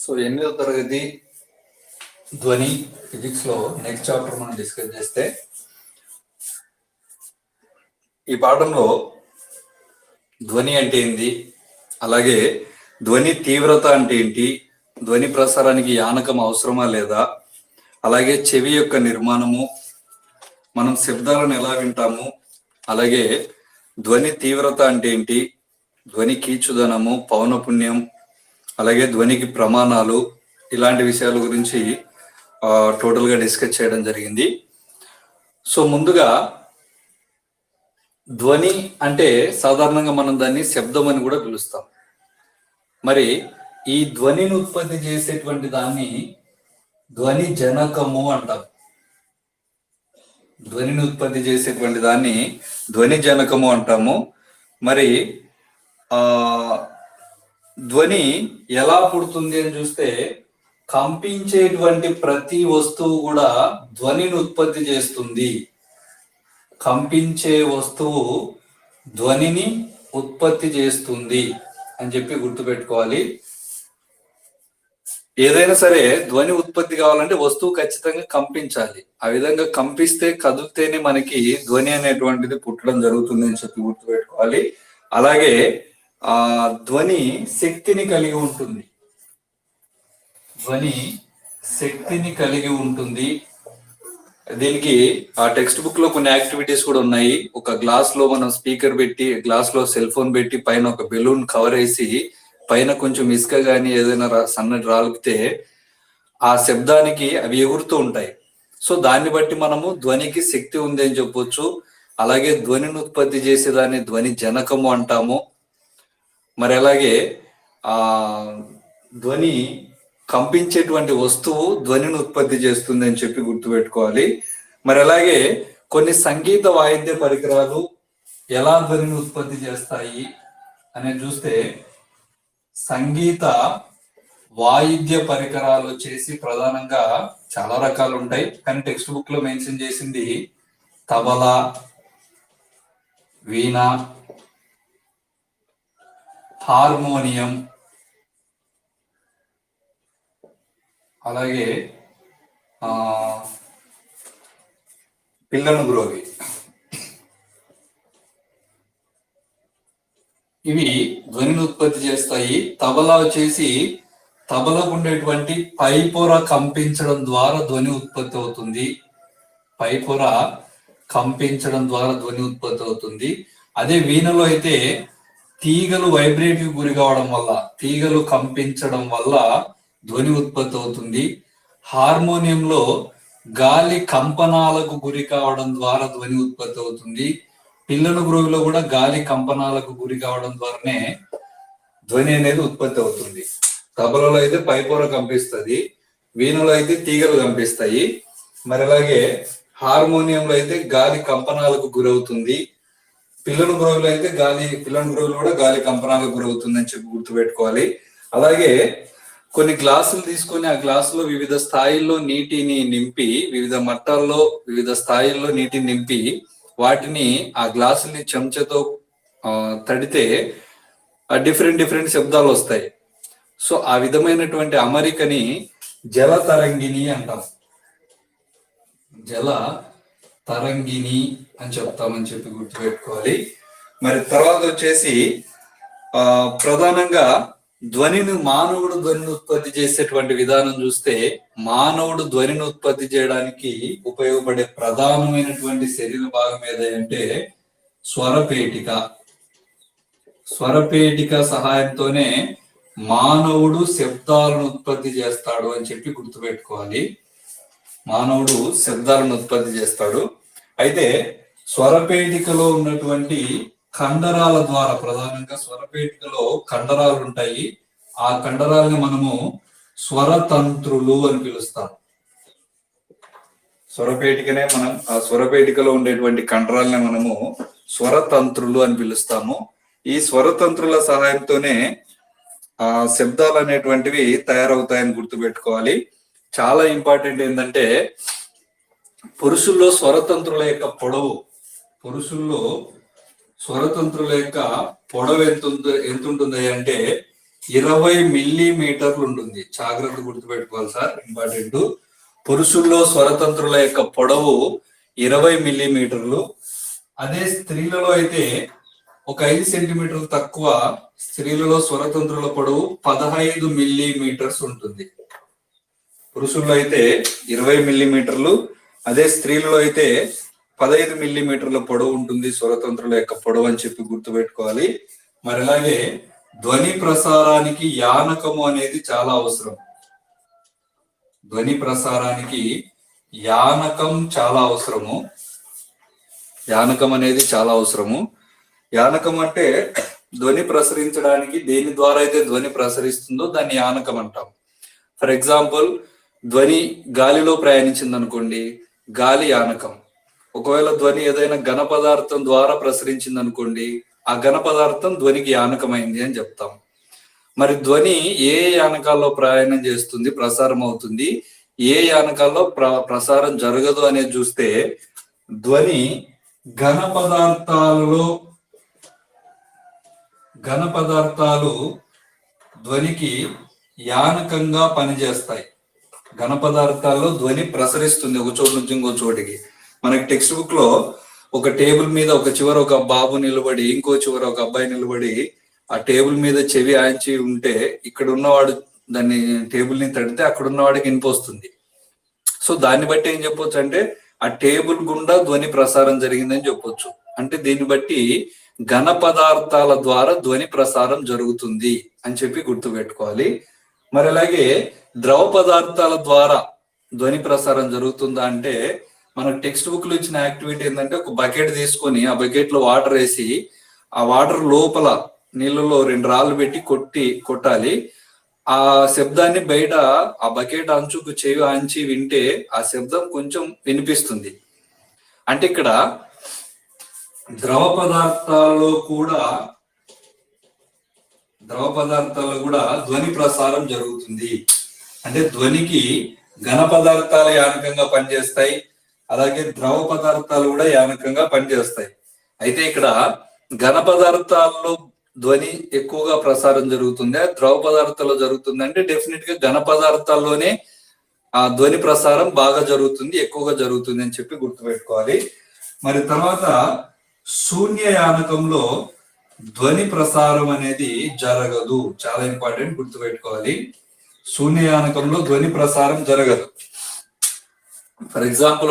So 8వ తరగతి ధ్వని ఫిజిక్స్ లో నెక్స్ట్ చాప్టర్ మనం డిస్కస్ చేస్తే, ఈ పాఠంలో ధ్వని అంటే ఏంది, అలాగే ధ్వని తీవ్రత అంటే ఏంటి, ధ్వని ప్రసారానికి యానకం అవసరమా లేదా, అలాగే చెవి యొక్క నిర్మాణము, మనం శబ్దాలను ఎలా వింటాము, అలాగే ధ్వని తీవ్రత అంటే ఏంటి, ధ్వని కీచుదనము, పౌనపుణ్యం, అలాగే ధ్వనికి ప్రమాణాలు, ఇలాంటి విషయాల గురించి టోటల్గా డిస్కస్ చేయడం జరిగింది. సో ముందుగా ధ్వని అంటే సాధారణంగా మనం దాన్ని శబ్దం అని కూడా పిలుస్తాం. మరి ఈ ధ్వనిని ఉత్పత్తి చేసేటువంటి దాన్ని ధ్వని జనకము అంటాం. ధ్వనిని ఉత్పత్తి చేసేటువంటి దాన్ని ధ్వని జనకము అంటాము. మరి ధ్వని ఎలా పుడుతుంది అని చూస్తే, కంపించేటువంటి ప్రతి వస్తువు కూడా ధ్వనిని ఉత్పత్తి చేస్తుంది. కంపించే వస్తువు ధ్వనిని ఉత్పత్తి చేస్తుంది అని చెప్పి గుర్తుపెట్టుకోవాలి. ఏదైనా సరే ధ్వని ఉత్పత్తి కావాలంటే వస్తువు ఖచ్చితంగా కంపించాలి. ఆ విధంగా కంపిస్తే, కదిలితేనే మనకి ధ్వని అనేటువంటిది పుట్టడం జరుగుతుంది అని చెప్పి గుర్తుపెట్టుకోవాలి. అలాగే ధ్వని శక్తిని కలిగి ఉంటుంది. ధ్వని శక్తిని కలిగి ఉంటుంది. దీనికి ఆ టెక్స్ట్ బుక్ లో కొన్ని యాక్టివిటీస్ కూడా ఉన్నాయి. ఒక గ్లాస్ లో మనం స్పీకర్ పెట్టి, గ్లాస్ లో సెల్ ఫోన్ పెట్టి, పైన ఒక బెలూన్ కవర్ వేసి, పైన కొంచెం ఇసుక కానీ ఏదైనా సన్నటి రాలిపితే ఆ శబ్దానికి అవి ఎగురుతూ ఉంటాయి. సో దాన్ని బట్టి మనము ధ్వనికి శక్తి ఉంది అని చెప్పొచ్చు. అలాగే ధ్వనిని ఉత్పత్తి చేసేదాన్ని ధ్వని జనకము అంటాము. మరి అలాగే ధ్వని కంపించేటువంటి వస్తువు ధ్వనిని ఉత్పత్తి చేస్తుంది అని చెప్పి గుర్తుపెట్టుకోవాలి. మరి అలాగే కొన్ని సంగీత వాయిద్య పరికరాలు ఎలా ధ్వనిని ఉత్పత్తి చేస్తాయి అనేది చూస్తే, సంగీత వాయిద్య పరికరాలు వచ్చేసి ప్రధానంగా చాలా రకాలు ఉంటాయి. కానీ టెక్స్ట్ బుక్ లో మెన్షన్ చేసింది తబలా, వీణ, హార్మోనియం, అలాగే పిల్లన గ్రోవి. ఇవి ధ్వనిని ఉత్పత్తి చేస్తాయి. తబలా వచ్చేసి తబలకు ఉండేటువంటి పై పొర కంపించడం ద్వారా ధ్వని ఉత్పత్తి అవుతుంది. పై పొర కంపించడం ద్వారా ధ్వని ఉత్పత్తి అవుతుంది. అదే వీణలో అయితే తీగలు వైబ్రేటివ్ గురి కావడం వల్ల, తీగలు కంపించడం వల్ల ధ్వని ఉత్పత్తి అవుతుంది. హార్మోనియంలో గాలి కంపనాలకు గురి కావడం ద్వారా ధ్వని ఉత్పత్తి అవుతుంది. పిల్లన గ్రోవిలో కూడా గాలి కంపనాలకు గురి కావడం ద్వారానే ధ్వని అనేది ఉత్పత్తి అవుతుంది. తబలలో అయితే పైపొర కంపిస్తుంది, వీణలో అయితే తీగలు కంపిస్తాయి. మరి అలాగే హార్మోనియంలో అయితే గాలి కంపనాలకు గురవుతుంది. పిల్లన గ్రోవిలో అయితే పిల్లన గ్రోవిలో కూడా గాలి కంపనాలకు గురవుతుంది అని చెప్పి గుర్తుపెట్టుకోవాలి. అలాగే కొన్ని గ్లాసులు తీసుకొని ఆ గ్లాసులో వివిధ స్థాయిల్లో నీటిని నింపి, వివిధ మట్టాల్లో వివిధ స్థాయిల్లో నీటిని నింపి, వాటిని ఆ గ్లాసుని చెంచాతో తడితే డిఫరెంట్ శబ్దాలు వస్తాయి. సో ఆ విధమైనటువంటి అమరికని జల తరంగిణి అంటాం. జల తరంగిణి అని చెప్తామని చెప్పి గుర్తుపెట్టుకోవాలి. మరి తర్వాత వచ్చేసి ప్రధానంగా మానవుడు ధ్వనిని ఉత్పత్తి చేసేటువంటి విధానం చూస్తే, మానవుడు ధ్వనిని ఉత్పత్తి చేయడానికి ఉపయోగపడే ప్రధానమైనటువంటి శరీర భాగం ఏదంటే స్వరపేటిక. స్వరపేటిక సహాయంతోనే మానవుడు శబ్దాలను ఉత్పత్తి చేస్తాడు అని చెప్పి గుర్తుపెట్టుకోవాలి. మానవుడు శబ్దాలను ఉత్పత్తి చేస్తాడు. అయితే స్వరపేటికలో ఉన్నటువంటి కండరాల ద్వారా, ప్రధానంగా స్వరపేటికలో కండరాలు ఉంటాయి. ఆ కండరాలని మనము స్వరతంత్రులు అని పిలుస్తాం. స్వరపేటికనే ఆ స్వరపేటికలో ఉండేటువంటి కండరాలని మనము స్వరతంత్రులు అని పిలుస్తాము. ఈ స్వరతంత్రుల సహాయంతోనే ఆ శబ్దాలు అనేటువంటివి తయారవుతాయని గుర్తుపెట్టుకోవాలి. చాలా ఇంపార్టెంట్ ఏంటంటే, పురుషుల్లో స్వరతంత్రుల యొక్క పొడవు ఎంత ఉంటుంది అంటే 20 మిల్లీమీటర్లు ఉంటుంది. జాగ్రత్త గుర్తుపెట్టుకోవాలి సార్, ఇంపార్టెంట్. పురుషుల్లో స్వరతంత్రుల యొక్క పొడవు 20 మిల్లీమీటర్లు. అదే స్త్రీలలో అయితే ఒక 5 సెంటీమీటర్లు తక్కువ. స్త్రీలలో స్వరతంత్రుల పొడవు 15 మిల్లీమీటర్స్ ఉంటుంది. పురుషుల్లో అయితే 20 మిల్లీమీటర్లు, అదే స్త్రీలలో అయితే 15 మిల్లీమీటర్ల పొడవు ఉంటుంది స్వరతంత్రుల యొక్క పొడవు అని చెప్పి గుర్తుపెట్టుకోవాలి. మరి అలాగే ధ్వని ప్రసారానికి యానకము అనేది చాలా అవసరం. ధ్వని ప్రసారానికి యానకం చాలా అవసరము. యానకం అనేది చాలా అవసరము. యానకం అంటే ధ్వని ప్రసరించడానికి దేని ద్వారా అయితే ధ్వని ప్రసరిస్తుందో దాన్ని యానకం అంటాం. ఫర్ ఎగ్జాంపుల్, ధ్వని గాలిలో ప్రయాణించింది అనుకోండి, గాలి యానకం. ఒకవేళ ధ్వని ఏదైనా ఘన పదార్థం ద్వారా ప్రసరించింది అనుకోండి, ఆ ఘన పదార్థం ధ్వనికి యానకమైంది అని చెప్తాం. మరి ధ్వని ఏ యానకాల్లో ప్రయాణం చేస్తుంది, ప్రసారం అవుతుంది, ఏ యానకాల్లో ప్రసారం జరగదు అనేది చూస్తే, ధ్వని ఘన పదార్థాలు ధ్వనికి యానకంగా పనిచేస్తాయి. ఘన పదార్థాల్లో ధ్వని ప్రసరిస్తుంది ఒక చోటు నుంచి ఇంకో చోటికి. మనకి టెక్స్ట్ బుక్ లో ఒక టేబుల్ మీద ఒక చివర ఒక బాబు నిలబడి, ఇంకో చివర ఒక అబ్బాయి నిలబడి, ఆ టేబుల్ మీద చెవి ఆంచి ఉంటే ఇక్కడ ఉన్నవాడు దాన్ని టేబుల్ ని తడితే అక్కడ ఉన్నవాడికి వినిపోస్తుంది. సో దాన్ని బట్టి ఏం చెప్పొచ్చు అంటే ఆ టేబుల్ గుండా ధ్వని ప్రసారం జరిగిందని చెప్పొచ్చు. అంటే దీన్ని బట్టి ఘన పదార్థాల ద్వారా ధ్వని ప్రసారం జరుగుతుంది అని చెప్పి గుర్తుపెట్టుకోవాలి. మరి అలాగే ద్రవ పదార్థాల ద్వారా ధ్వని ప్రసారం జరుగుతుందా అంటే, మన టెక్స్ట్ బుక్ లో ఇచ్చిన యాక్టివిటీ ఏంటంటే, ఒక బకెట్ తీసుకొని ఆ బకెట్ లో వాటర్ వేసి ఆ వాటర్ లోపల నీళ్ళలో 2 రాళ్ళు పెట్టి కొట్టాలి. ఆ శబ్దాన్ని బయట ఆ బకెట్ అంచుకు చెవి ఆంచి వింటే ఆ శబ్దం కొంచెం వినిపిస్తుంది. అంటే ఇక్కడ ద్రవ పదార్థాల్లో కూడా ధ్వని ప్రసారం జరుగుతుంది. అంటే ధ్వనికి ఘన పదార్థాలు యానకంగా పనిచేస్తాయి, అలాగే ద్రవ పదార్థాలు కూడా యానకంగా పనిచేస్తాయి. అయితే ఇక్కడ ఘన పదార్థాల్లో ధ్వని ఎక్కువగా ప్రసారం జరుగుతుంది, ద్రవ పదార్థాల్లో జరుగుతుంది అంటే డెఫినెట్ గా ఘన పదార్థాల్లోనే ఆ ధ్వని ప్రసారం బాగా జరుగుతుంది, ఎక్కువగా జరుగుతుంది అని చెప్పి గుర్తుపెట్టుకోవాలి. మరి తర్వాత శూన్య యానకంలో ధ్వని ప్రసారం అనేది జరగదు. చాలా ఇంపార్టెంట్, గుర్తుపెట్టుకోవాలి. శూన్య యానకంలో ధ్వని ప్రసారం జరగదు. ఫర్ ఎగ్జాంపుల్,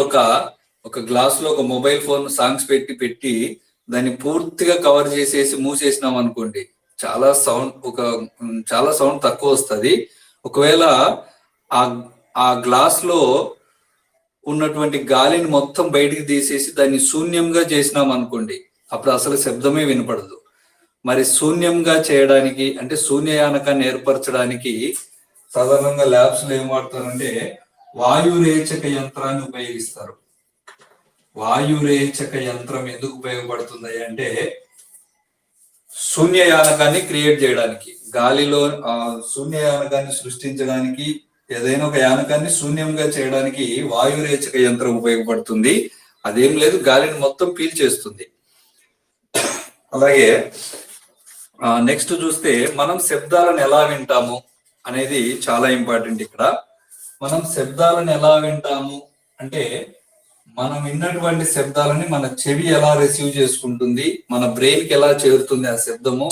ఒక గ్లాస్ లో ఒక మొబైల్ ఫోన్ సాంగ్స్ పెట్టి దాన్ని పూర్తిగా కవర్ చేసేసి మూసేసినాం అనుకోండి, చాలా సౌండ్ తక్కువ వస్తుంది. ఒకవేళ ఆ గ్లాస్ లో ఉన్నటువంటి గాలిని మొత్తం బయటికి తీసేసి దాన్ని శూన్యంగా చేసినాం అనుకోండి, అప్పుడు అసలు శబ్దమే వినపడదు. మరి శూన్యంగా చేయడానికి అంటే శూన్యయానకాన్ని ఏర్పరచడానికి సాధారణంగా ల్యాబ్స్ లో ఏం వాడతారంటే వాయురేచక యంత్రాన్ని ఉపయోగిస్తారు. వాయురేచక యంత్రం ఎందుకు ఉపయోగపడుతుంది అంటే శూన్యయానకాన్ని క్రియేట్ చేయడానికి, గాలిలో శూన్యయానకాన్ని సృష్టించడానికి, ఏదైనా ఒక యానకాన్ని శూన్యంగా చేయడానికి వాయురేచక యంత్రం ఉపయోగపడుతుంది. అదేం లేదు, గాలిని మొత్తం పీల్చేస్తుంది. అలాగే నెక్స్ట్ చూస్తే మనం శబ్దాలను ఎలా వింటాము అనేది చాలా ఇంపార్టెంట్. ఇక్కడ మనం శబ్దాలను ఎలా వింటాము అంటే, మనం విన్నటువంటి శబ్దాలని మన చెవి ఎలా రిసీవ్ చేసుకుంటుంది, మన బ్రెయిన్ కి ఎలా చేరుతుంది ఆ శబ్దము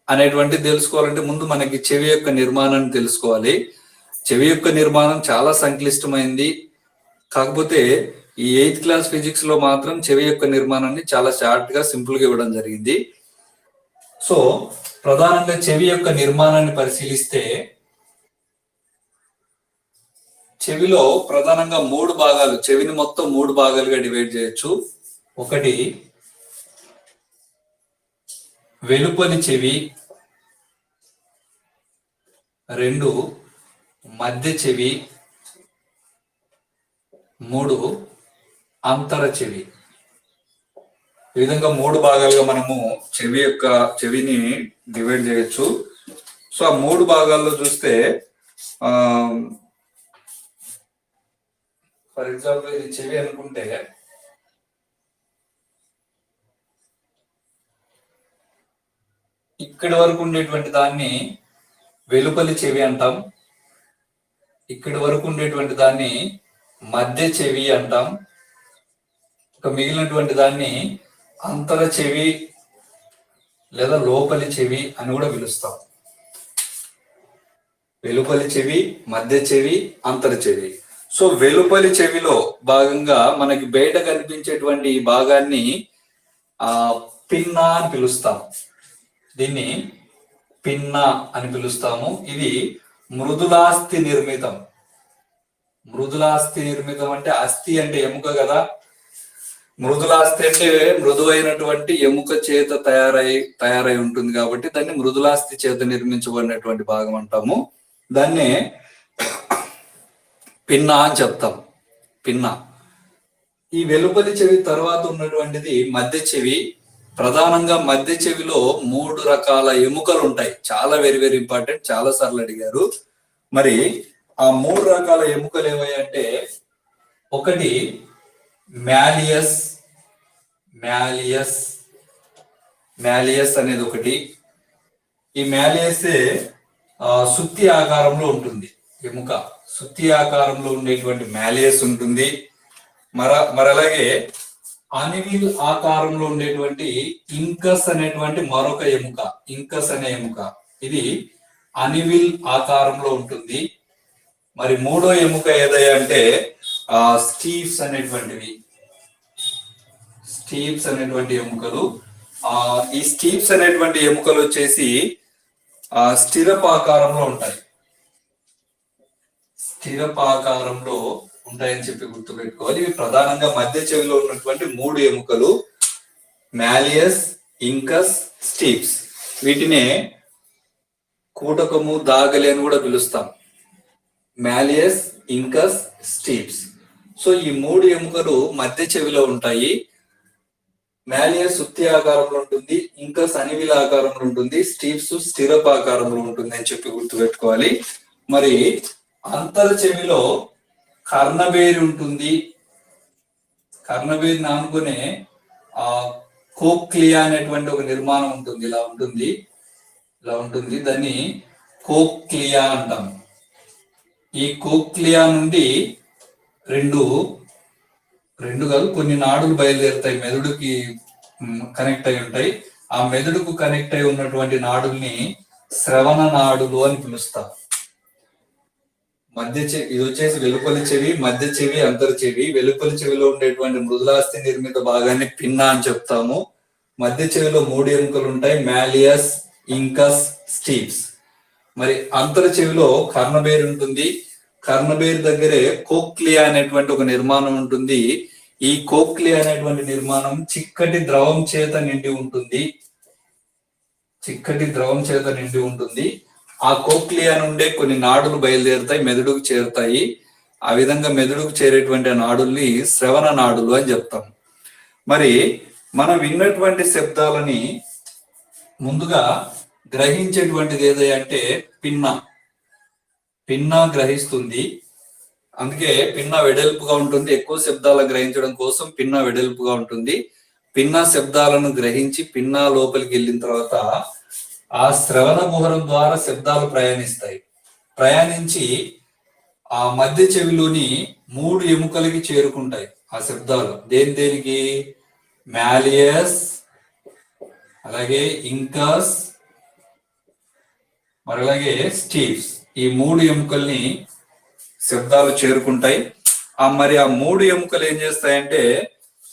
అనేటువంటిది తెలుసుకోవాలంటే ముందు మనకి చెవి యొక్క నిర్మాణాన్ని తెలుసుకోవాలి. చెవి యొక్క నిర్మాణం చాలా సంక్లిష్టమైంది. కాకపోతే ఈ 8th క్లాస్ ఫిజిక్స్ లో మాత్రం చెవి యొక్క నిర్మాణాన్ని చాలా షార్ట్ గా సింపుల్ గా ఇవ్వడం జరిగింది. సో ప్రధానంగా చెవి యొక్క నిర్మాణాన్ని పరిశీలిస్తే, చెవిలో ప్రధానంగా 3 భాగాలు, చెవిని మొత్తం 3 భాగాలుగా డివైడ్ చేయొచ్చు. ఒకటి వెలుపలి చెవి, 2 మధ్య చెవి, 3 అంతర చెవి. ఈ విధంగా 3 భాగాలుగా మనము చెవిని డివైడ్ చేయొచ్చు. సో ఆ 3 భాగాల్లో చూస్తే ఫర్ ఎగ్జాంపుల్ ఇది చెవి అనుకుంటే, ఇక్కడి వరకు ఉండేటువంటి దాన్ని వెలుపలి చెవి అంటాం. ఇక్కడి వరకు ఉండేటువంటి దాన్ని మధ్య చెవి అంటాం. ఇక మిగిలినటువంటి దాన్ని అంతర చెవి లేదా లోపలి చెవి అని కూడా పిలుస్తాం. వెలుపలి చెవి, మధ్య చెవి, అంతర చెవి. సో వెలుపలి చెవిలో భాగంగా మనకి బయట కనిపించేటువంటి ఈ భాగాన్ని పిన్నా అని పిలుస్తాం. దీన్ని పిన్నా అని పిలుస్తాము. ఇది మృదులాస్థి నిర్మితం. మృదులాస్థి నిర్మితం అంటే అస్థి అంటే ఎముక కదా. మృదులాస్థి అంటే మృదువైనటువంటి ఎముక చేత తయారై ఉంటుంది కాబట్టి దాన్ని మృదులాస్థి చేత నిర్మించబడినటువంటి భాగం అంటాము. దాన్నే పిన్నా అని చెప్తాం. పిన్నా. ఈ వెలుపలి చెవి తర్వాత ఉన్నటువంటిది మధ్య చెవి. ప్రధానంగా మధ్య చెవిలో 3 రకాల ఎముకలు ఉంటాయి. చాలా వెరీ వెరీ ఇంపార్టెంట్, చాలా సార్లు అడిగారు. మరి ఆ 3 రకాల ఎముకలు ఏవయంటే, ఒకటి మ్యాలియస్. మ్యాలియస్ అనేది ఒకటి. ఈ మ్యాలియసే సుత్తి ఆకారంలో ఉంటుంది. ఎముక సుత్తి ఆకారంలో ఉండేటువంటి మ్యాలియస్ ఉంటుంది. మరి అలాగే అనివిల్ ఆకారంలో ఉండేటువంటి ఇంకస్ అనేటువంటి మరొక ఎముక. ఇంకస్ అనే ఎముక ఇది అనివిల్ ఆకారంలో ఉంటుంది. మరి మూడో ఎముక ఏదయ్యా అంటే స్టీవ్స్ అనేటువంటి ఎముకలు. ఈ స్టీవ్స్ అనేటువంటి ఎముకలు వచ్చేసి స్థిరపాకారంలో ఉంటాయి. స్థిరపాకారంలో ఉంటాయని చెప్పి గుర్తుపెట్టుకోవాలి. ఇవి ప్రధానంగా మధ్య చెవిలో ఉన్నటువంటి 3 ఎముకలు: మ్యాలియస్, ఇంకస్, స్టీవ్స్. వీటినే కూటకము, దాగలి అని కూడా పిలుస్తాం. మ్యాలియస్, ఇంకస్, స్టీవ్స్. సో ఈ 3 ఎముకలు మధ్య చెవిలో ఉంటాయి. మ్యాలియస్ సుత్తి ఆకారంలో ఉంటుంది, ఇంకస్ అనివిల ఆకారంలో ఉంటుంది, స్టీవ్స్ స్థిరపాకారంలో ఉంటుంది అని చెప్పి గుర్తుపెట్టుకోవాలి. మరి అంతర చెవిలో కర్ణబేరి ఉంటుంది. కర్ణబేరిని ఆనుకునే కోక్లియా అనేటువంటి ఒక నిర్మాణం ఉంటుంది. ఇలా ఉంటుంది. దాన్ని కోక్లియా అంటాం. ఈ కోక్లియా నుండి రెండు కాదు, కొన్ని నాడులు బయలుదేరుతాయి. మెదడుకి కనెక్ట్ అయి ఉంటాయి. ఆ మెదడుకు కనెక్ట్ అయి ఉన్నటువంటి నాడుల్ని శ్రవణ నాడులు అని పిలుస్తాం. ఇది వచ్చేసి వెలుపలి చెవి, మధ్య చెవి, అంతర చెవి. వెలుపలి చెవిలో ఉండేటువంటి మృదులాస్థి నిర్మిత భాగాన్ని పిన్నా అని చెప్తాము. మధ్య చెవిలో 3 ఎముకలు ఉంటాయి: మ్యాలియస్, ఇంకస్, స్టీవ్స్. మరి అంతర చెవిలో కర్ణబేరి ఉంటుంది. కర్ణబేరి దగ్గరే కోక్లియా అనేటువంటి ఒక నిర్మాణం ఉంటుంది. ఈ కోక్లియా అనేటువంటి నిర్మాణం చిక్కటి ద్రవం చేత నిండి ఉంటుంది. ఆ కోక్లియా నుండే కొన్ని నాడులు బయలుదేరుతాయి, మెదడుకు చేరుతాయి. ఆ విధంగా మెదడుకు చేరేటువంటి నాడుల్ని శ్రవణ నాడులు అని చెప్తాం. మరి మనం విన్నటువంటి శబ్దాలని ముందుగా గ్రహించేటువంటిది ఏదంటే పిన్నా గ్రహిస్తుంది. అందుకే పిన్నా వెడల్పుగా ఉంటుంది. ఎక్కువ శబ్దాలను గ్రహించడం కోసం పిన్నా వెడల్పుగా ఉంటుంది. పిన్నా శబ్దాలను గ్రహించి పిన్నా లోపలికి వెళ్ళిన తర్వాత ఆ శ్రవణ కుహరం ద్వారా శబ్దాలు ప్రయాణించి ఆ మధ్య చెవిలోని 3 ఎముకలకి చేరుకుంటాయి ఆ శబ్దాలు. దేనికి? మ్యాలియస్, అలాగే ఇంకస్, మరి అలాగే స్టీవ్స్. ఈ 3 ఎముకల్ని శబ్దాలు చేరుకుంటాయి. మరి ఆ 3 ఎముకలు ఏం చేస్తాయంటే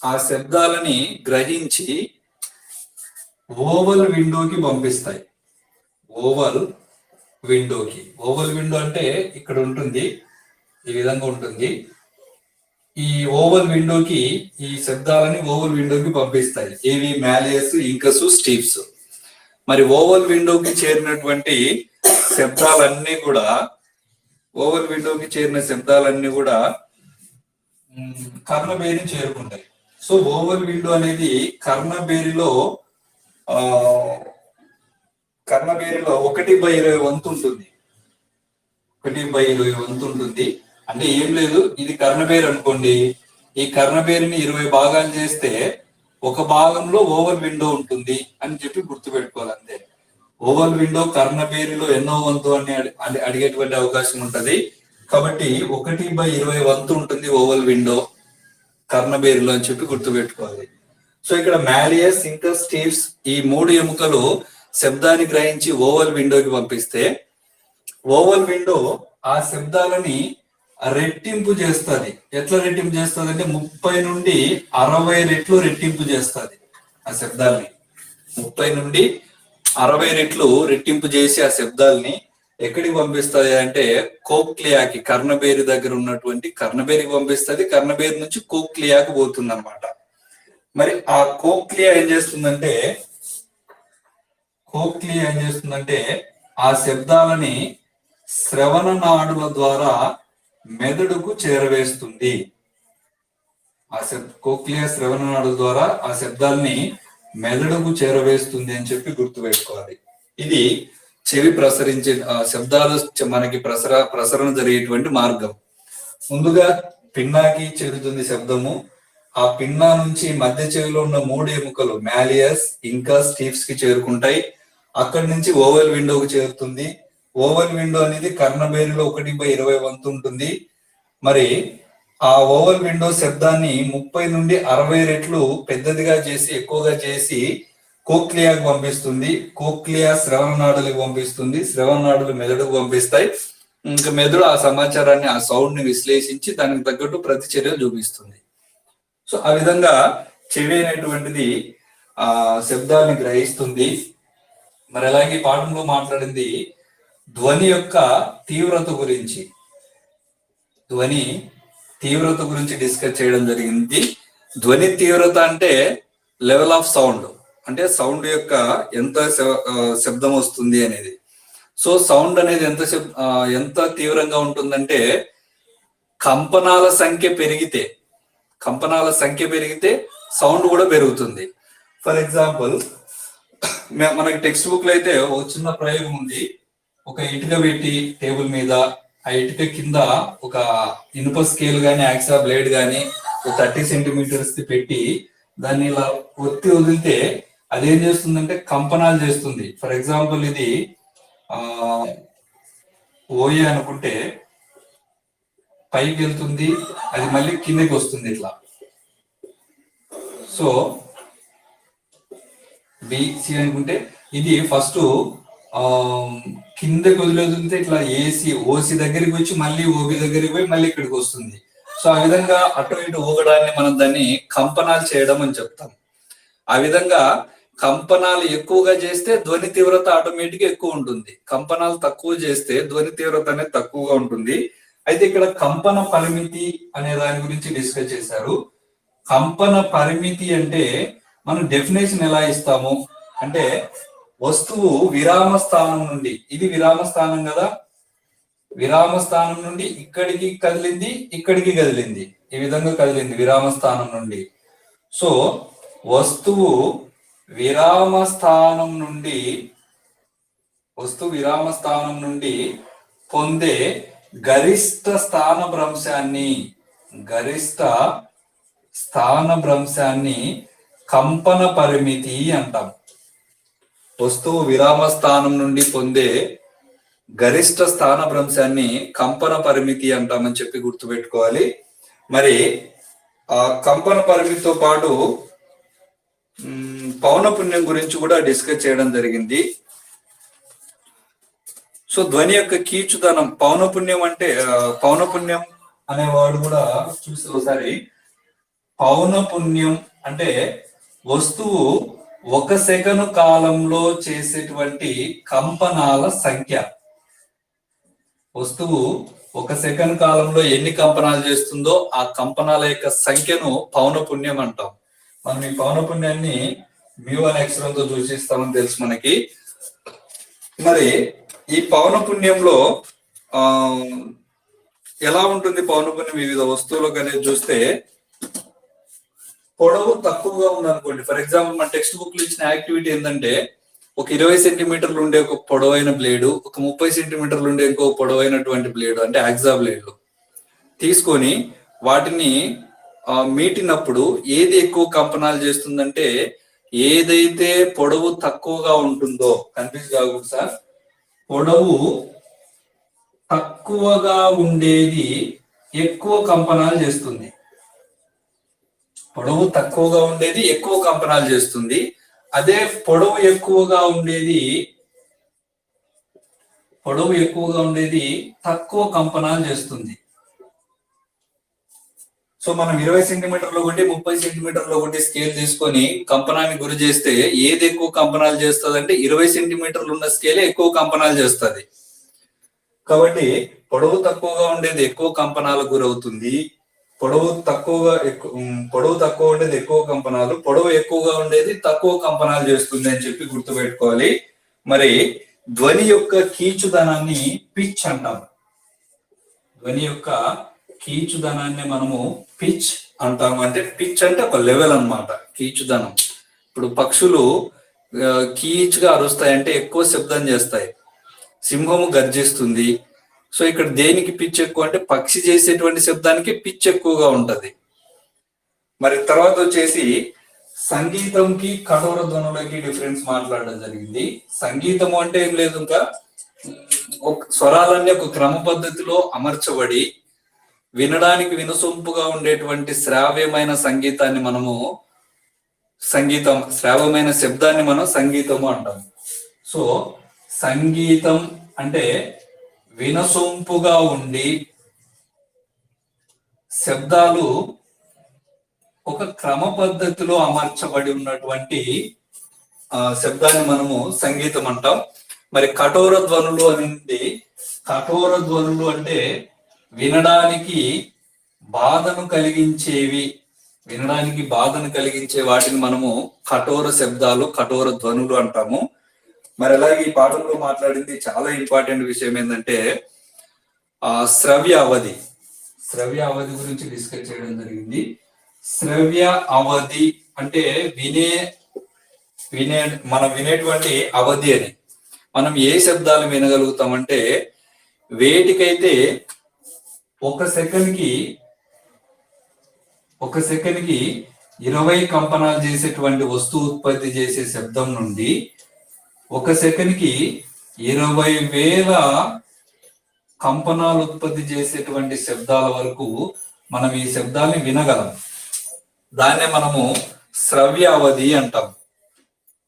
ఆ శబ్దాలని గ్రహించి ఓవల్ విండోకి పంపిస్తాయి. ఓవల్ విండో అంటే ఇక్కడ ఉంటుంది, ఈ విధంగా ఉంటుంది. ఈ ఓవల్ విండోకి ఈ శబ్దాలని ఓవల్ విండోకి పంపిస్తాయి. ఏవి? మ్యాలియస్, ఇంకస్, స్టీవ్స్. మరి ఓవల్ విండోకి చేరినటువంటి శబ్దాలన్నీ కూడా కర్ణబేరిని చేరుకుంటాయి. సో ఓవల్ విండో అనేది కర్ణబేరిలో 1/20 వంతు ఉంటుంది. 1/20 వంతు ఉంటుంది. అంటే ఏం లేదు, ఇది కర్ణబేరి అనుకోండి. ఈ కర్ణబేరిని 20 భాగాలు చేస్తే ఒక భాగంలో ఓవల్ విండో ఉంటుంది అని చెప్పి గుర్తుపెట్టుకోవాలి అంతే. ఓవల్ విండో కర్ణబేరిలో ఎన్నో వంతు అని అడిగేటువంటి అవకాశం ఉంటది. కాబట్టి 1/20 వంతు ఉంటుంది ఓవల్ విండో కర్ణబేరిలో అని చెప్పి గుర్తుపెట్టుకోవాలి. సో ఇక్కడ మాలియస్, ఇంకస్, స్టీవ్స్ ఈ 3 ఎముకలు శబ్దాన్ని గ్రహించి ఓవల్ విండోకి పంపిస్తే ఓవల్ విండో ఆ శబ్దాలని రెట్టింపు చేస్తుంది. ఎట్లా రెట్టింపు చేస్తుంది అంటే 30 నుండి 60 రెట్లు రెట్టింపు చేస్తుంది. ఆ శబ్దాల్ని 30 నుండి 60 రెట్లు రెట్టింపు చేసి ఆ శబ్దాల్ని ఎక్కడికి పంపిస్తుంది అంటే కోక్లియాకి, కర్ణబేరి దగ్గర ఉన్నటువంటి కర్ణబేరికి పంపిస్తుంది. కర్ణబేరి నుంచి కోక్లియాకి పోతుంది అనమాట. మరి ఆ కోక్లియా ఏం చేస్తుందంటే ఆ శబ్దాలని శ్రవణ నాడుల ద్వారా మెదడుకు చేరవేస్తుంది. కోక్లియా శ్రవణ నాడుల ద్వారా ఆ శబ్దాల్ని మెదడుకు చేరవేస్తుంది అని చెప్పి గుర్తుపెట్టుకోవాలి. ఇది చెవి ప్రసరించే శబ్దాలు మనకి ప్రసరణ జరిగేటువంటి మార్గం. ముందుగా పిన్నాకి చేరుతుంది శబ్దము. ఆ పిన్నా నుంచి మధ్య చెవిలో ఉన్న 3 ఎముకలు మాలియస్, ఇంకా, స్టీవ్స్ కి చేరుకుంటాయి. అక్కడి నుంచి ఓవల్ విండోకి చేరుతుంది. ఓవల్ విండో అనేది కర్ణబేరిలో 1/20 వంతు ఉంటుంది. మరి ఆ ఓవల్ విండో శబ్దాన్ని 30 నుండి 60 రెట్లు పెద్దదిగా చేసి, ఎక్కువగా చేసి కోక్లియాకి పంపిస్తుంది. కోక్లియా శ్రవణ నాడులకు పంపిస్తుంది. శ్రవణ నాడులు మెదడుకు పంపిస్తాయి. ఇంకా మెదడు ఆ సమాచారాన్ని, ఆ సౌండ్ ని విశ్లేషించి దానికి తగ్గట్టు ప్రతిచర్యలు చూపిస్తుంది. సో ఆ విధంగా చెవి అనేటువంటిది ఆ శబ్దాన్ని గ్రహిస్తుంది. మరి అలాగే పాఠంలో మాట్లాడింది ధ్వని యొక్క తీవ్రత గురించి డిస్కస్ చేయడం జరిగింది. ధ్వని తీవ్రత అంటే లెవెల్ ఆఫ్ సౌండ్, అంటే సౌండ్ యొక్క ఎంత శబ్దం వస్తుంది అనేది. సో సౌండ్ అనేది ఎంత తీవ్రంగా ఉంటుందంటే కంపనాల సంఖ్య పెరిగితే సౌండ్ కూడా పెరుగుతుంది. ఫర్ ఎగ్జాంపుల్, మనకి టెక్స్ట్ బుక్ లో అయితే ఒక చిన్న ప్రయోగం ఉంది. ఒక ఇటుక పెట్టి టేబుల్ మీద, ఆ ఇటుక కింద ఒక ఇనుప స్కేల్ గాని, యాక్సా బ్లేడ్ గాని 30 సెంటీమీటర్స్ పెట్టి దాన్ని ఇలా ఒత్తి వదిలితే అదేం చేస్తుందంటే కంపనాలు చేస్తుంది. ఫర్ ఎగ్జాంపుల్ ఇది ఓఏ అనుకుంటే పైకి వెళ్తుంది, అది మళ్ళీ కిందకి వస్తుంది ఇట్లా. సో బిసి అనుకుంటే ఇది ఫస్ట్ కిందకి వదిలేదితే ఇట్లా ఓసి దగ్గరికి వచ్చి మళ్ళీ ఓబి దగ్గరికి పోయి మళ్ళీ ఇక్కడికి వస్తుంది. సో ఆ విధంగా అటు ఇటు ఊగడాన్ని మనం దాన్ని కంపనాలు చేయడం అని చెప్తాం. ఆ విధంగా కంపనాలు ఎక్కువగా చేస్తే ధ్వని తీవ్రత ఆటోమేటిక్ ఎక్కువ ఉంటుంది. కంపనాలు తక్కువ చేస్తే ధ్వని తీవ్రత అనేది తక్కువగా ఉంటుంది. అయితే ఇక్కడ కంపన పరిమితి అనే దాని గురించి డిస్కస్ చేశారు. కంపన పరిమితి అంటే మనం డెఫినేషన్ ఎలా ఇస్తాము అంటే, వస్తువు విరామ స్థానం నుండి, ఇది విరామ స్థానం కదా, విరామ స్థానం నుండి ఇక్కడికి కదిలింది, ఇక్కడికి కదిలింది, ఈ విధంగా కదిలింది విరామ స్థానం నుండి. సో వస్తువు విరామ స్థానం నుండి పొందే గరిష్ట స్థానభ్రంశాన్ని కంపన పరిమితి అంటాం. వస్తువు విరామ స్థానం నుండి పొందే గరిష్ట స్థానభ్రంశాన్ని కంపన పరిమితి అంటామని చెప్పి గుర్తుపెట్టుకోవాలి. మరి ఆ కంపన పరిమితితో పాటు పౌనపున్యం గురించి కూడా డిస్కస్ చేయడం జరిగింది. సో ధ్వని యొక్క కీచుదనం, పౌనపున్యం అనే వాడు కూడా చూసి ఒకసారి. పౌనపున్యం అంటే వస్తువు 1 సెకను కాలంలో చేసేటువంటి కంపనాల సంఖ్య. వస్తువు 1 సెకను కాలంలో ఎన్ని కంపనాలు చేస్తుందో ఆ కంపనాల యొక్క సంఖ్యను పౌనపున్యం అంటాం. మనం ఈ పౌనపున్యాన్ని μ1 అక్షరంతో సూచిస్తామని తెలుసు మనకి. మరి ఈ పౌనపున్యంలో ఎలా ఉంటుంది పౌనపున్యం వివిధ వస్తువులకు అనేది చూస్తే, పొడవు తక్కువగా ఉందనుకోండి. ఫర్ ఎగ్జాంపుల్ మన టెక్స్ట్ బుక్ లో ఇచ్చిన యాక్టివిటీ ఏంటంటే, ఒక 20 సెంటీమీటర్లు ఉండే ఒక పొడవైన బ్లేడు, ఒక 30 సెంటీమీటర్లు ఉండే ఇంకో పొడవైనటువంటి బ్లేడు, అంటే యాక్సా బ్లేడ్లు తీసుకొని వాటిని మీటినప్పుడు ఏది ఎక్కువ కంపనాలు చేస్తుందంటే ఏదైతే పొడవు తక్కువగా ఉంటుందో, కన్ఫ్యూజ్ కాకూడదు సార్, పొడవు తక్కువగా ఉండేది ఎక్కువ కంపనాలు చేస్తుంది. పొడవు తక్కువగా ఉండేది ఎక్కువ కంపనాలు చేస్తుంది. అదే పొడవు ఎక్కువగా ఉండేది తక్కువ కంపనాలు చేస్తుంది. సో మనం 20 సెంటీమీటర్లు ఒకటి 30 సెంటీమీటర్లు ఒకటి స్కేల్ తీసుకొని కంపనానికి గురి చేస్తే ఏది ఎక్కువ కంపనాలు చేస్తుంది అంటే 20 సెంటీమీటర్లు ఉన్న స్కేలే ఎక్కువ కంపనాలు చేస్తుంది. కాబట్టి పొడవు తక్కువగా ఉండేది ఎక్కువ కంపనాలకు గురవుతుంది. పొడవు తక్కువ ఉండేది ఎక్కువ కంపనాలు, పొడవు ఎక్కువగా ఉండేది తక్కువ కంపనాలు చేస్తుంది అని చెప్పి గుర్తుపెట్టుకోవాలి. మరి ధ్వని యొక్క కీచుదనాన్ని పిచ్ అంటాం. ధ్వని యొక్క కీచుదనాన్ని మనము పిచ్ అంటాము. అంటే పిచ్ అంటే ఒక లెవెల్ అన్నమాట, కీచుదనం. ఇప్పుడు పక్షులు కీచుగా అరుస్తాయి అంటే ఎక్కువ శబ్దం చేస్తాయి. సింహము గర్జిస్తుంది. సో ఇక్కడ దేనికి పిచ్ ఎక్కువ అంటే పక్షి చేసేటువంటి శబ్దానికి పిచ్ ఎక్కువగా ఉంటది. మరి తర్వాత వచ్చేసి సంగీతంకి కఠోర ధ్వనులకి డిఫరెన్స్ మాట్లాడడం జరిగింది. సంగీతము అంటే ఏం లేదు, ఇంకా స్వరాలన్నీ ఒక క్రమ పద్ధతిలో అమర్చబడి వినడానికి వినసొంపుగా ఉండేటువంటి శ్రావ్యమైన సంగీతాన్ని మనము శ్రావ్యమైన శబ్దాన్ని మనం సంగీతము అంటాము. సో సంగీతం అంటే వినసొంపుగా ఉండి శబ్దాలు ఒక క్రమ పద్ధతిలో అమర్చబడి ఉన్నటువంటి శబ్దాన్ని మనము సంగీతం అంటాం. మరి కఠోర ధ్వనులు అనేది, కఠోర ధ్వనులు అంటే వినడానికి బాధను కలిగించే వాటిని మనము కఠోర శబ్దాలు, కఠోర ధ్వనులు అంటాము. మరి అలాగే ఈ పాఠంలో మాట్లాడింది చాలా ఇంపార్టెంట్ విషయం ఏంటంటే శ్రవ్య అవధి గురించి డిస్కస్ చేయడం జరిగింది. శ్రవ్య అవధి అంటే మనం వినేటువంటి అవధి అని. మనం ఏ శబ్దాలు వినగలుగుతామంటే వేటికైతే ఒక సెకండ్ కి 20 కంపనాలు చేసేటువంటి వస్తువు ఉత్పత్తి చేసే శబ్దం నుండి ఒక సెకండ్ కి 20,000 కంపనాలు ఉత్పత్తి చేసేటువంటి శబ్దాల వరకు మనం ఈ శబ్దాన్ని వినగలం. దాన్నే మనము శ్రవ్య అవధి అంటాం.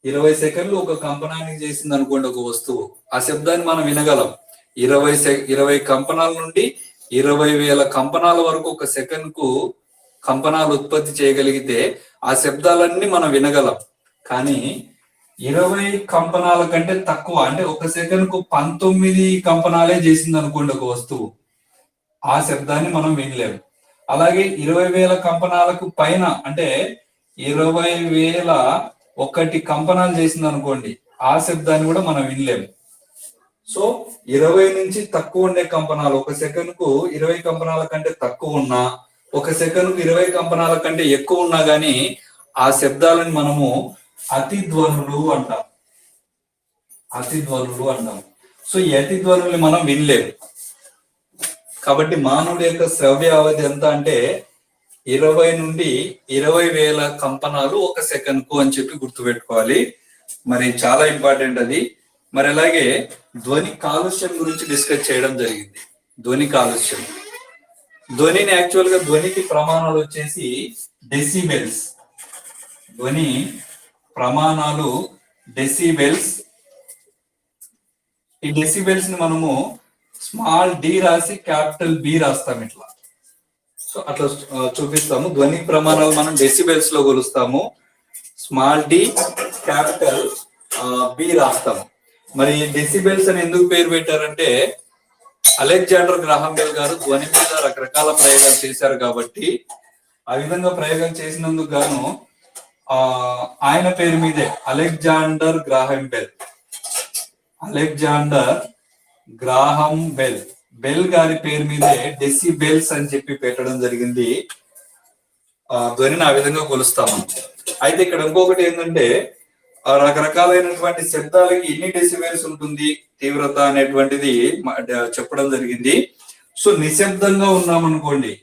20 సెకండ్లు ఒక కంపనానికి చేసింది అనుకోండి ఒక వస్తువు, ఆ శబ్దాన్ని మనం వినగలం. 20 కంపనాల నుండి 20,000 కంపనాల వరకు ఒక సెకండ్ కు కంపనాలు ఉత్పత్తి చేయగలిగితే ఆ శబ్దాలన్నీ మనం వినగలం. కానీ 20 కంపనాల కంటే తక్కువ అంటే ఒక సెకండ్ కు 19 కంపనాలే చేసింది అనుకోండి ఒక వస్తువు, ఆ శబ్దాన్ని మనం వినలేము. అలాగే 20,000 కంపనాలకు పైన అంటే 20,001 కంపనాలు చేసింది అనుకోండి, ఆ శబ్దాన్ని కూడా మనం వినలేము. సో 20 నుంచి తక్కువ ఉండే కంపనాలు, ఒక సెకండ్ కు 20 కంపనాల కంటే తక్కువ ఉన్నా, ఒక సెకండ్ కు 20 కంపనాల కంటే ఎక్కువ ఉన్నా గానీ ఆ శబ్దాలను మనము అతిధ్వనులు అంటాం. సో ఈ అతిధ్వనుల్ని మనం వినలేము. కాబట్టి మానవుడి యొక్క శ్రవ్య అవధి ఎంత అంటే 20 నుండి 20,000 కంపనాలు ఒక సెకండ్ కు అని చెప్పి గుర్తుపెట్టుకోవాలి. మరి చాలా ఇంపార్టెంట్ అది. మరి అలాగే ధ్వని కాలుష్యం గురించి డిస్కస్ చేయడం జరిగింది. ధ్వని కాలుష్యం, ధ్వనిని యాక్చువల్ గా ధ్వనికి ప్రమాణాలు వచ్చేసి డెసిబెల్స్. ధ్వని ప్రమాణాలు డెసిబెల్స్. ఈ డెసిబెల్స్ ని మనము స్మాల్ డి రాసి క్యాపిటల్ బి రాస్తాం ఇట్లా. సో అట్లా చూపిస్తాము. ధ్వని ప్రమాణాలు మనం డెసిబెల్స్ లో కొలుస్తాము. స్మాల్ డి క్యాపిటల్ బి రాస్తాము. మరి డెసిబెల్స్ అని ఎందుకు పేరు పెట్టారంటే అలెగ్జాండర్ గ్రాహం బెల్ గారు ధ్వని మీద రకరకాల ప్రయోగాలు చేశారు కాబట్టి, ఆ విధంగా ప్రయోగాలు చేసినందుకు గాను ఆయన పేరు మీదే అలెగ్జాండర్ గ్రాహం బెల్ గారి పేరు మీదే డెసిబెల్స్ అని చెప్పి పెట్టడం జరిగింది. ధ్వనిని ఆ విధంగా కొలుస్తాము. అయితే ఇక్కడ ఇంకొకటి ఏంటంటే రకరకాలైనటువంటి శబ్దాలకి ఎన్ని డెసిబెల్స్ ఉంటుంది తీవ్రత అనేటువంటిది చెప్పడం జరిగింది. సో నిశ్శబ్దంగా ఉన్నామనుకోండి,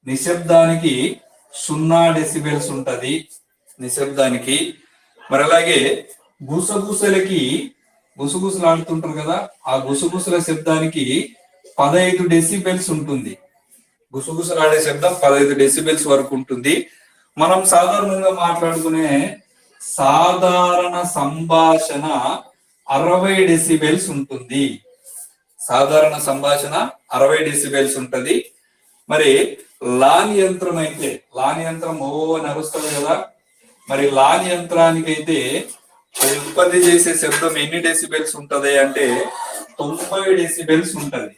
నిశ్శబ్దానికి 0 డెసిబెల్స్ ఉంటది నిశ్శబ్దానికి. మరి అలాగే గుసగుసలకి గుసగుసలాడుతుంటారు కదా, ఆ గుసగుసల శబ్దానికి 15 డెసిబెల్స్ ఉంటుంది. గుసగుసలాడే శబ్దం 15 డెసిబెల్స్ వరకు ఉంటుంది. మనం సాధారణంగా మాట్లాడుకునే సాధారణ సంభాషణ 60 డెసిబెల్స్ ఉంటుంది. సాధారణ సంభాషణ 60 డెసిబెల్స్ ఉంటది. మరి లాన్ యంత్రం అయితే, లాన్ యంత్రం నడుస్తుంది కదా, మరి లాన్ యంత్రానికైతే అది ఉత్పత్తి చేసే శబ్దం ఎన్ని డెసిబెల్స్ ఉంటది అంటే 90 డెసిబెల్స్ ఉంటది.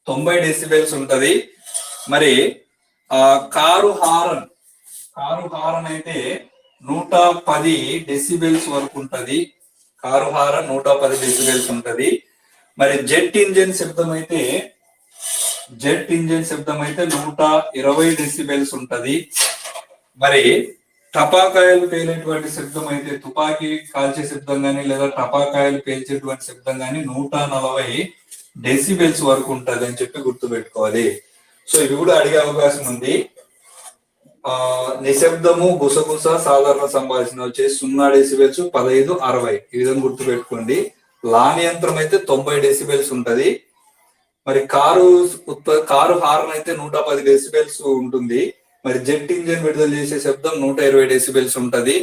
90 డెసిబెల్స్ ఉంటది. మరి కారు హారన్ అయితే 110 డెసిబెల్స్ వరకు ఉంటది. కారు హారన్ 110 డెసిబెల్స్ ఉంటది. మరి జెట్ ఇంజిన్ శబ్దం అయితే 120 డెసిబెల్స్ ఉంటది. మరి టపాకాయలు పేలేటువంటి శబ్దం అయితే, తుపాకీ కాల్చే శబ్దం కానీ లేదా టపాకాయలు పేల్చేటువంటి శబ్దం కానీ 140 డెసిబెల్స్ వరకు ఉంటది అని చెప్పి గుర్తుపెట్టుకోవాలి. సో ఇవి కూడా అడిగే అవకాశం ఉంది. నిశ్శబ్దము, గుసగుస, సాధారణ సంభాషణ వచ్చేసి 0 డెసిబెల్స్, 15, 60 ఈ విధంగా గుర్తుపెట్టుకోండి. లాన్ యంత్రం అయితే 90 డెసిబెల్స్ ఉంటది. మరి కారు హార్న్ అయితే 110 డెసిబెల్స్ ఉంటుంది. మరి జెట్ ఇంజిన్ విడుదల చేసే శబ్దం 120 డెసిబెల్స్ ఉంటది.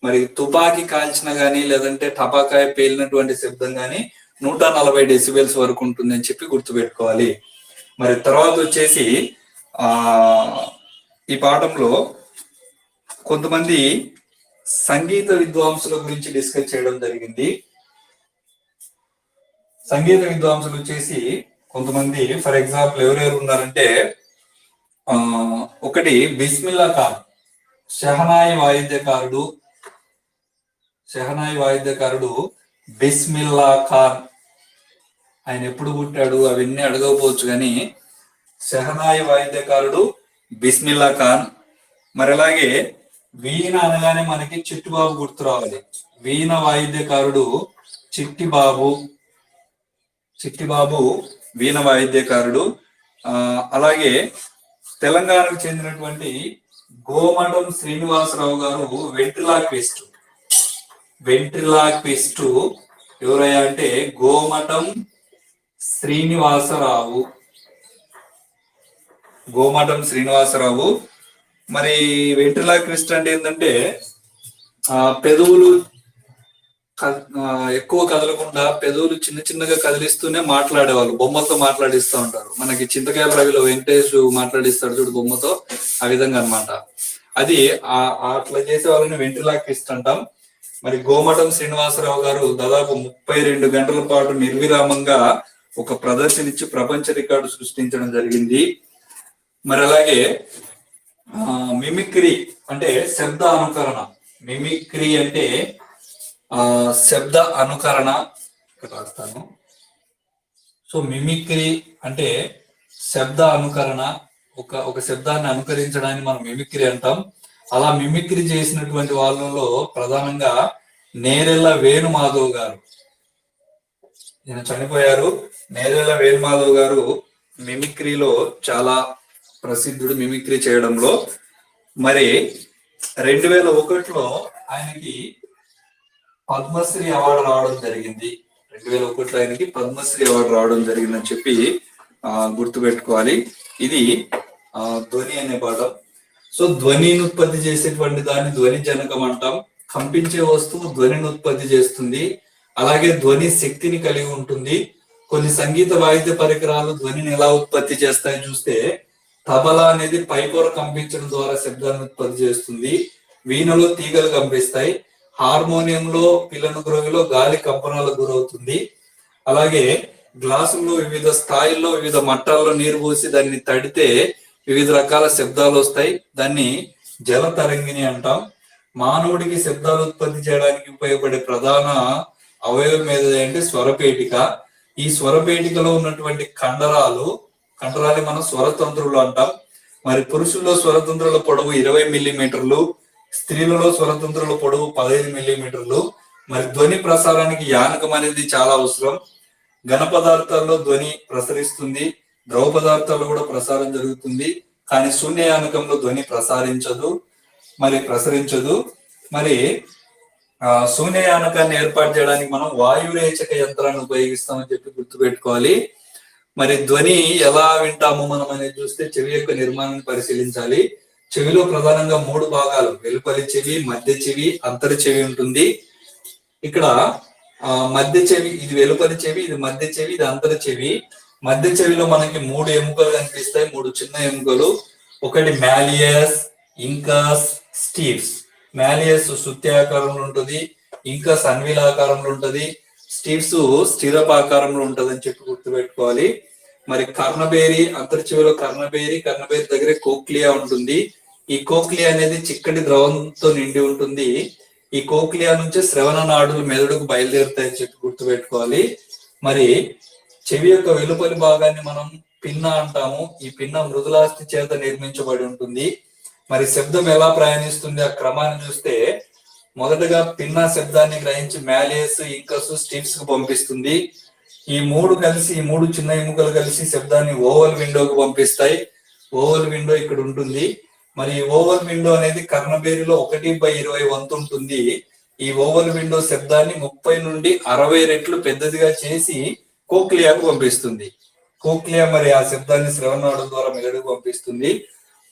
మరి తుపాకీ కాల్చిన గానీ లేదంటే టపాకాయ పేలినటువంటి శబ్దం గానీ 140 డెసిబెల్స్ వరకు ఉంటుంది అని చెప్పి గుర్తుపెట్టుకోవాలి. మరి తర్వాత వచ్చేసి ఈ పాఠంలో కొంతమంది సంగీత విద్వాంసుల గురించి డిస్కస్ చేయడం జరిగింది. సంగీత విద్వాంసులు వచ్చేసి కొంతమంది, ఫర్ ఎగ్జాంపుల్ ఎవరెవరు ఉన్నారంటే, ఒకటి బిస్మిల్లా ఖాన్, షహనాయి వాయిద్యకారుడు బిస్మిల్లా ఖాన్. ఆయన ఎప్పుడు పుట్టాడు అవన్నీ అడగకపోవచ్చు కానీ షహనాయి వాయిద్యకారుడు బిస్మిల్లా ఖాన్. మరి అలాగే వీణ అనగానే మనకి చిట్టిబాబు గుర్తు రావాలి. వీణ వాయిద్యకారుడు చిట్టిబాబు వీణ వాయిద్యకారుడు. అలాగే తెలంగాణకు చెందినటువంటి గోమఠం శ్రీనివాసరావు గారు వెంట్రిలాక్విస్ట్. ఎవరయ్యా అంటే గోమఠం శ్రీనివాసరావు. మరి వెంట్రిలాక్విస్ట్ అంటే ఏంటంటే పెదవులు ఎక్కువ కదలకుండా పెదవులు చిన్న చిన్నగా కదిలిస్తూనే మాట్లాడేవాళ్ళు. బొమ్మలతో మాట్లాడిస్తూ ఉంటారు. మనకి చింతకాయల రవిలో వెంకటేష్ మాట్లాడిస్తాడు చూడు బొమ్మతో, ఆ విధంగా అన్నమాట. అది అట్లా చేసే వాళ్ళని వెంట్రిలాక్విస్ట్ అంటాం. మరి గోమఠం శ్రీనివాసరావు గారు దాదాపు 32 గంటల పాటు నిర్విరామంగా ఒక ప్రదర్శన ఇచ్చి ప్రపంచ రికార్డు సృష్టించడం జరిగింది. మరి అలాగే మిమిక్రీ అంటే శబ్ద అనుకరణ. మిమిక్రీ అంటే శబ్ద అనుకరణ రాస్తాను. సో మిమిక్రీ అంటే శబ్ద అనుకరణ, ఒక శబ్దాన్ని అనుకరించడాన్ని మనం మిమిక్రీ అంటాం. అలా మిమిక్రీ చేసినటువంటి వాళ్ళలో ప్రధానంగా నేరెళ్ళ వేణుమాధవ్ గారు, ఈయన చనిపోయారు. నేరెళ్ళ వేణుమాధవ్ గారు మిమిక్రీలో చాలా ప్రసిద్ధుడు, మిమిక్రీ చేయడంలో. మరి 2001లో ఆయనకి పద్మశ్రీ అవార్డు రావడం జరిగింది. 2001లో ఆయనకి పద్మశ్రీ అవార్డు రావడం జరిగిందని చెప్పి గుర్తుపెట్టుకోవాలి. ఇది ధ్వని అనే పాఠం. సో ధ్వనిని ఉత్పత్తి చేసేటువంటి దాన్ని ధ్వని జనకం అంటాం. కంపించే వస్తువు ధ్వనిని ఉత్పత్తి చేస్తుంది. అలాగే ధ్వని శక్తిని కలిగి ఉంటుంది. కొన్ని సంగీత వాయిద్య పరికరాలు ధ్వనిని ఎలా ఉత్పత్తి చేస్తాయని చూస్తే, తబలా అనేది పైపొర కంపించడం ద్వారా శబ్దాన్ని ఉత్పత్తి చేస్తుంది. వీణలో తీగలు కంపిస్తాయి. హార్మోనియంలో పిల్లనుగ్రోవిలో గాలి కంపనాలకు గురవుతుంది. అలాగే గ్లాసుల్లో వివిధ స్థాయిల్లో వివిధ మట్టాల్లో నీరు పోసి దాన్ని తడితే వివిధ రకాల శబ్దాలు వస్తాయి. దాన్ని జల తరంగిణి అంటాం. మానవుడికి శబ్దాలు ఉత్పత్తి చేయడానికి ఉపయోగపడే ప్రధాన అవయవం ఏది అంటే స్వరపేటిక. ఈ స్వరపేటికలో ఉన్నటువంటి కండరాలు మనం స్వరతంత్రులు అంటాం. మరి పురుషుల్లో స్వరతంత్రుల పొడవు 20 మిల్లీమీటర్లు, స్త్రీలలో స్వరతంత్రుల పొడవు 15 మిల్లీమీటర్లు. మరి ధ్వని ప్రసారానికి యానకం అనేది చాలా అవసరం. ఘన పదార్థాల్లో ధ్వని ప్రసరిస్తుంది, ద్రవ పదార్థాల్లో కూడా ప్రసారం జరుగుతుంది. కానీ శూన్య యానకంలో ధ్వని ప్రసరించదు. మరి శూన్యయానకాన్ని ఏర్పాటు చేయడానికి మనం వాయురేచక యంత్రాన్ని ఉపయోగిస్తామని చెప్పి గుర్తుపెట్టుకోవాలి. మరి ధ్వని ఎలా వింటాము మనం అనేది చూస్తే చెవి యొక్క నిర్మాణాన్ని పరిశీలించాలి. చెవిలో ప్రధానంగా 3 భాగాలు, వెలుపలి చెవి, మధ్య చెవి, అంతర చెవి ఉంటుంది. ఇక్కడ మధ్య చెవి, ఇది వెలుపలి చెవి, ఇది మధ్య చెవి, ఇది అంతర చెవి. మధ్య చెవిలో మనకి 3 ఎముకలు కనిపిస్తాయి, 3 చిన్న ఎముకలు. ఒకటి మ్యాలియస్, ఇంకస్, స్టీవ్స్. మ్యాలియస్ సుత్యాకారంలో ఉంటుంది, ఇంకస్ అన్విలాకారంలో ఉంటుంది, స్టీవ్స్ స్టిరపాకారంలో ఉంటుంది అని చెప్పి గుర్తుపెట్టుకోవాలి. మరి కర్ణబేరి, అంతర్ చెవిలో కర్ణబేరి దగ్గర కోక్లియా ఉంటుంది. ఈ కోక్లియా అనేది చిక్కటి ద్రవంతో నిండి ఉంటుంది. ఈ కోక్లియా నుంచి శ్రవణ నాడులు మెదడుకు బయలుదేరుతాయని చెప్పి గుర్తుపెట్టుకోవాలి. మరి చెవి యొక్క వెలుపలి భాగాన్ని మనం పిన్న అంటాము. ఈ పిన్న మృదులాస్థి చేత నిర్మించబడి ఉంటుంది. మరి శబ్దం ఎలా ప్రయాణిస్తుంది ఆ క్రమాన్ని చూస్తే మొదటగా పిన్న శబ్దాన్ని గ్రహించి మ్యాలియస్, ఇంకస్, స్టీవ్స్ కు పంపిస్తుంది. ఈ 3 చిన్న ఎముకలు కలిసి శబ్దాన్ని ఓవల్ విండోకి పంపిస్తాయి. ఓవల్ విండో ఇక్కడ ఉంటుంది. మరి ఈ ఓవల్ విండో అనేది కర్ణబేరిలో 1/20 వంతు ఉంటుంది. ఈ ఓవల్ విండో శబ్దాన్ని 30 నుండి 60 రెట్లు పెద్దదిగా చేసి కోక్లియాకు పంపిస్తుంది. కోక్లియా మరి ఆ శబ్దాన్ని శ్రవణాడు ద్వారా మెదడుకు పంపిస్తుంది.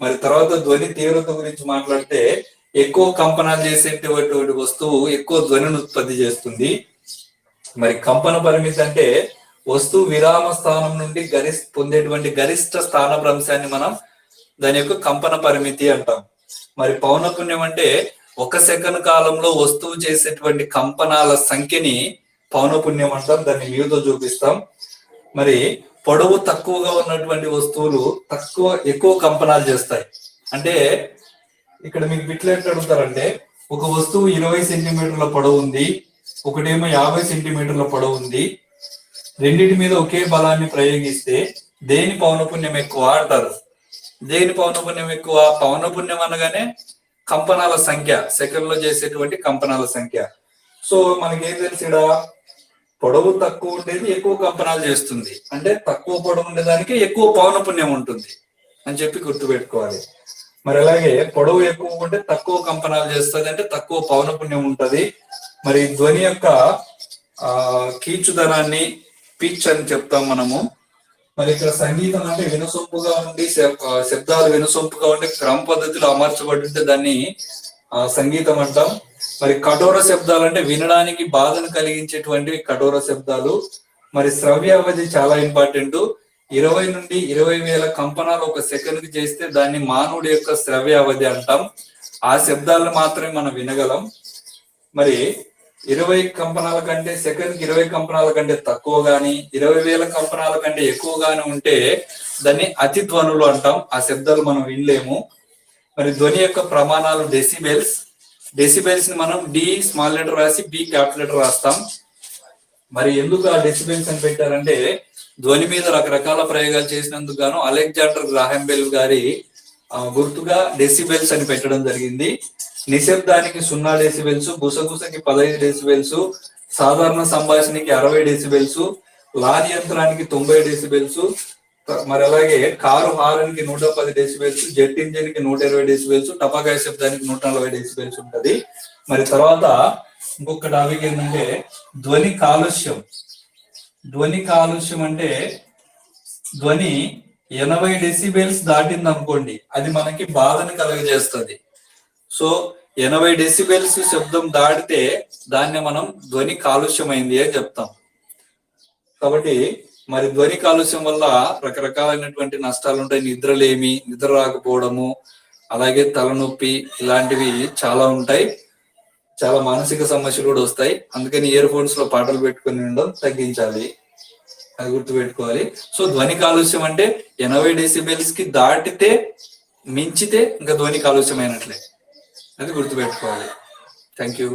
మరి తర్వాత ధ్వని తీవ్రత గురించి మాట్లాడితే ఎక్కువ కంపనాలు చేసేటువంటి వస్తువు ఎక్కువ ధ్వనిని ఉత్పత్తి చేస్తుంది. మరి కంపన పరిమితి అంటే వస్తువు విరామ స్థానం నుండి పొందేటువంటి గరిష్ట స్థానభ్రంశాన్ని మనం దాని యొక్క కంపన పరిమితి అంటాం. మరి పౌనపున్యం అంటే 1 సెకండ్ కాలంలో వస్తువు చేసేటువంటి కంపనాల సంఖ్యని పౌనపున్యం అంటాం. దాన్ని వ్యూతో చూపిస్తాం. మరి పొడవు తక్కువగా ఉన్నటువంటి వస్తువులు ఎక్కువ కంపనాలు చేస్తాయి. అంటే ఇక్కడ మీకు బిట్లు ఎట్లా అడుగుతారంటే, ఒక వస్తువు 20 సెంటీమీటర్ల పొడవు ఉంది, ఒకటేమో 50 సెంటీమీటర్ల పొడవు ఉంది. రెండింటి మీద ఒకే బలాన్ని ప్రయోగిస్తే దేని పౌనపున్యం ఎక్కువ అంటారు. దేని పౌనపున్యం ఎక్కువ? పౌనపున్యం అనగానే కంపనాల సంఖ్య, సెకండ్ లో చేసేటువంటి కంపనాల సంఖ్య. సో మనకేం తెలిసిడా, పొడవు తక్కువ ఉండేది ఎక్కువ కంపనాలు చేస్తుంది, అంటే తక్కువ పొడవు ఉండేదానికి ఎక్కువ పౌనపున్యం ఉంటుంది అని చెప్పి గుర్తుపెట్టుకోవాలి. మరి అలాగే పొడవు ఎక్కువ ఉంటే తక్కువ కంపనాలు చేస్తుంది, అంటే తక్కువ పౌనపున్యం ఉంటది. మరి ధ్వని యొక్క కీచుదనాన్ని పిచ్ అని చెప్తాం మనము. మరి ఇక్కడ సంగీతం అంటే వినసొంపుగా ఉండి శబ్దాలు వినసొంపుగా ఉండి క్రమ పద్ధతిలో అమర్చబడి ఉంటే దాన్ని సంగీతం అంటాం. మరి కఠోర శబ్దాలు అంటే వినడానికి బాధను కలిగించేటువంటివి కఠోర శబ్దాలు. మరి శ్రవ్య అవధి చాలా ఇంపార్టెంట్. 20 నుండి 20,000 కంపనాలు 1 సెకండ్ కి చేస్తే దాన్ని మానవుడి యొక్క శ్రవ్య అవధి అంటాం. ఆ శబ్దాలను మాత్రమే మనం వినగలం. మరి 20 కంపనాల కంటే సెకండ్కి 20 కంపనాల కంటే తక్కువ గాని 20,000 కంపనాల కంటే ఎక్కువ గాని ఉంటే దాన్ని అతి ధ్వనులు అంటాం. ఆ శబ్దాలు మనం వినలేము. మరి ధ్వని యొక్క ప్రమాణాలు డెసిబెల్స్. డెసిబెల్స్ ని మనం డి స్మాల్ లెటర్ రాసి బి క్యాపిటల్ లెటర్ రాస్తాం. మరి ఎందుకు ఆ డెసిబెల్స్ అని పెట్టారంటే ధ్వని మీద రకరకాల ప్రయోగాలు చేసినందుకు గాను అలెగ్జాండర్ గ్రాహం బెల్ గారి గుర్తుగా డెసిబెల్స్ అని పెట్టడం జరిగింది. నిశ్శబ్దానికి 0 డెసిబెల్స్, గుసగుసకి 15 డెసిబెల్స్, సాధారణ సంభాషణకి 60 డెసిబెల్స్, లారీ యంత్రానికి 90 డెసిబెల్స్, మరి అలాగే కారు హారన్ కి 110 డెసిబెల్స్, జెట్ ఇంజిన్ కి 120 డెసిబెల్స్, టపాకాయ శబ్దానికి 140 డెసిబెల్స్ ఉంటది. మరి తర్వాత ఇంకొక టాపిక్ ఏంటంటే ధ్వని కాలుష్యం. ధ్వని కాలుష్యం అంటే ధ్వని 80 డెసిబెల్స్ దాటింది అనుకోండి, అది మనకి బాధను కలుగజేస్తుంది. సో 80 డెసిబెల్స్ శబ్దం దాటితే దాన్ని మనం ధ్వని కాలుష్యమైంది అని చెప్తాం. కాబట్టి మరి ధ్వని కాలుష్యం వల్ల రకరకాలైనటువంటి నష్టాలు ఉంటాయి. నిద్రలేమి, నిద్ర రాకపోవడము, అలాగే తలనొప్పి, ఇలాంటివి చాలా ఉంటాయి. చాలా మానసిక సమస్యలు కూడా వస్తాయి. అందుకని ఇయర్ ఫోన్స్ లో పాటలు పెట్టుకుని ఉండడం తగ్గించాలి, అది గుర్తుపెట్టుకోవాలి. సో ధ్వని కాలుష్యం అంటే 80 డెసిబెల్స్ కి దాటితే మించితే ఇంకా ధ్వని కాలుష్యం అయినట్లే, అది గుర్తుపెట్టుకోవాలి. Thank you.